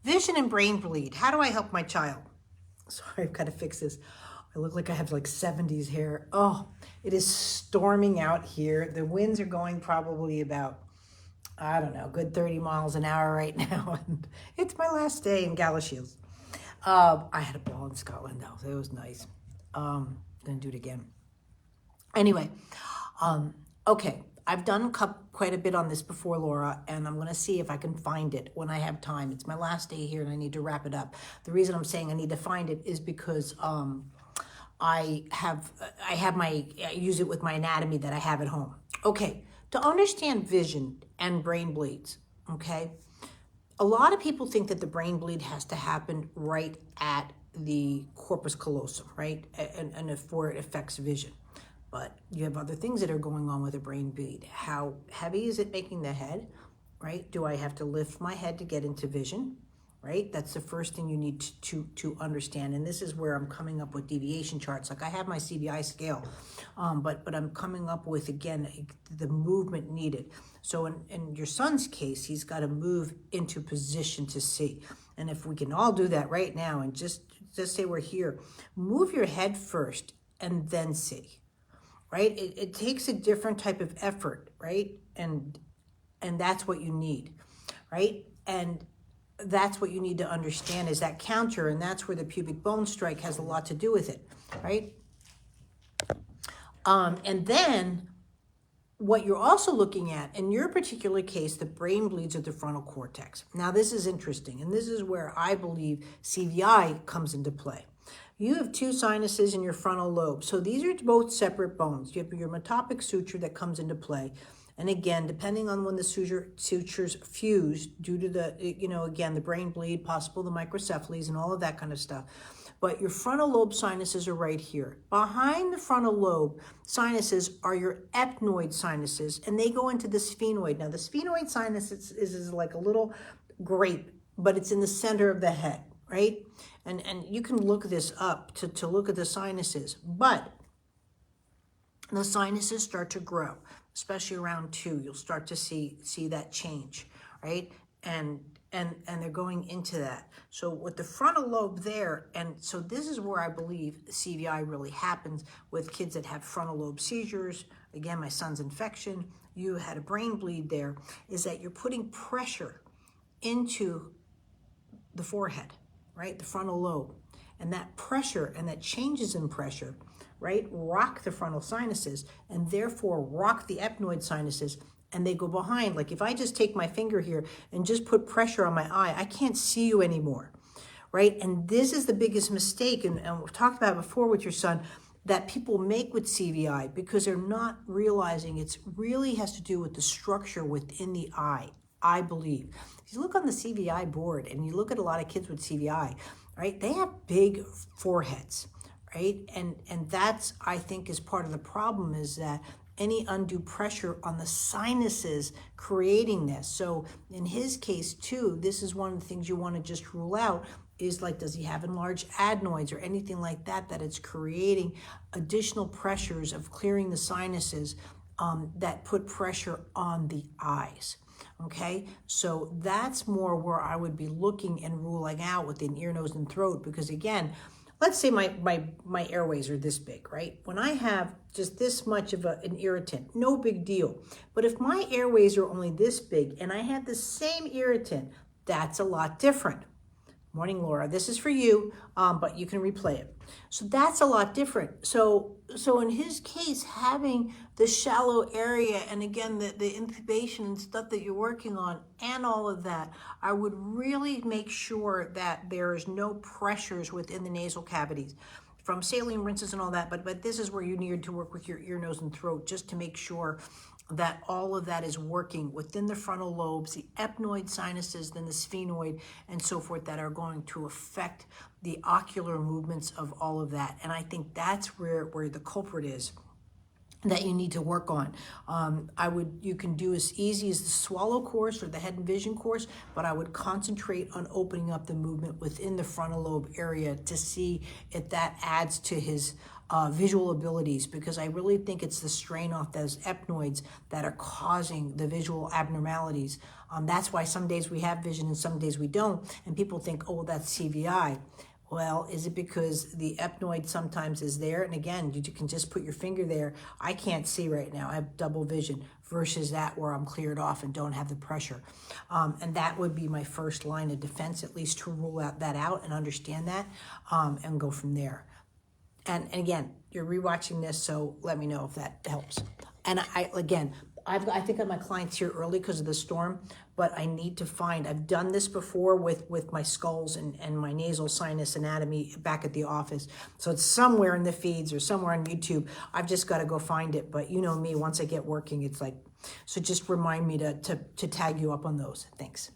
Vision and brain bleed. How do I help my child? Sorry, I've got to fix this. I look like I have like 70s hair. Oh, it is storming out here. The winds are going probably about, I don't know, good 30 miles an hour right now. And it's my last day in Galashiels. I had a ball in Scotland though, so it was nice. Gonna do it again. Anyway, okay, I've done quite a bit on this before, Laura, and I'm going to see if I can find it when I have time. It's my last day here and I need to wrap it up. The reason I'm saying I need to find it is because I use it with my anatomy that I have at home. Okay, to understand vision and brain bleeds, okay, a lot of people think that the brain bleed has to happen right at the corpus callosum, right, and before it affects vision. But you have other things that are going on with a brain bleed. How heavy is it making the head, right? Do I have to lift my head to get into vision, right? That's the first thing you need to understand. And this is where I'm coming up with deviation charts. Like I have my CVI scale, but I'm coming up with, again, the movement needed. So in your son's case, he's got to move into position to see. And if we can all do that right now and just say we're here, move your head first and then see. Right? It takes a different type of effort, right? And that's what you need, right? And that's what you need to understand is that counter, and that's where the pubic bone strike has a lot to do with it, right? And then what you're also looking at, in your particular case, the brain bleeds at the frontal cortex. Now, this is interesting, and this is where I believe CVI comes into play. You have two sinuses in your frontal lobe. So these are both separate bones. You have your metopic suture that comes into play. And again, depending on when the sutures fuse due to the, again, the brain bleed, possible the microcephalies and all of that kind of stuff. But your frontal lobe sinuses are right here. Behind the frontal lobe sinuses are your ethmoid sinuses, and they go into the sphenoid. Now, the sphenoid sinus is like a little grape, but it's in the center of the head, right? And you can look this up to look at the sinuses, but the sinuses start to grow, especially around 2. You'll start to see that change, right? And they're going into that. So with the frontal lobe there, and so this is where I believe CVI really happens with kids that have frontal lobe seizures. Again, my son's infection, you had a brain bleed there, is that you're putting pressure into the forehead, right? The frontal lobe. And that pressure and that changes in pressure, right, rock the frontal sinuses and therefore rock the ethmoid sinuses, and they go behind. Like if I just take my finger here and just put pressure on my eye, I can't see you anymore, right? And this is the biggest mistake, and we've talked about it before with your son, that people make with CVI because they're not realizing it really has to do with the structure within the eye, I believe. If you look on the CVI board and you look at a lot of kids with CVI, right, they have big foreheads, right? And that's, I think, is part of the problem, is that any undue pressure on the sinuses creating this. So in his case too, this is one of the things you want to just rule out is like, does he have enlarged adenoids or anything like that, that it's creating additional pressures of clearing the sinuses that put pressure on the eyes. Okay, so that's more where I would be looking and ruling out within ear, nose, and throat, because again, let's say my airways are this big, right? When I have just this much of an irritant, no big deal. But if my airways are only this big and I have the same irritant, that's a lot different. Morning, Laura. This is for you, but you can replay it. So that's a lot different. So in his case, having the shallow area, and again, the intubation and stuff that you're working on and all of that, I would really make sure that there is no pressures within the nasal cavities from saline rinses and all that. But this is where you need to work with your ear, nose, and throat just to make sure that all of that is working within the frontal lobes, the ethmoid sinuses, then the sphenoid, and so forth, that are going to affect the ocular movements of all of that. And I think that's where the culprit is that you need to work on. You can do as easy as the swallow course or the head and vision course, but I would concentrate on opening up the movement within the frontal lobe area to see if that adds to his visual abilities, because I really think it's the strain off those epnoids that are causing the visual abnormalities. That's why some days we have vision and some days we don't, and people think, oh, that's CVI. Well, is it because the epnoid sometimes is there? And again, you can just put your finger there. I can't see right now. I have double vision versus that where I'm cleared off and don't have the pressure. And that would be my first line of defense, at least to rule that out and understand that and go from there. And again, you're rewatching this, so let me know if that helps. And I think of my clients here early because of the storm, but I need to find, I've done this before with my skulls and my nasal sinus anatomy back at the office. So it's somewhere in the feeds or somewhere on YouTube. I've just got to go find it. But you know me, once I get working, it's like, so just remind me to tag you up on those. Thanks.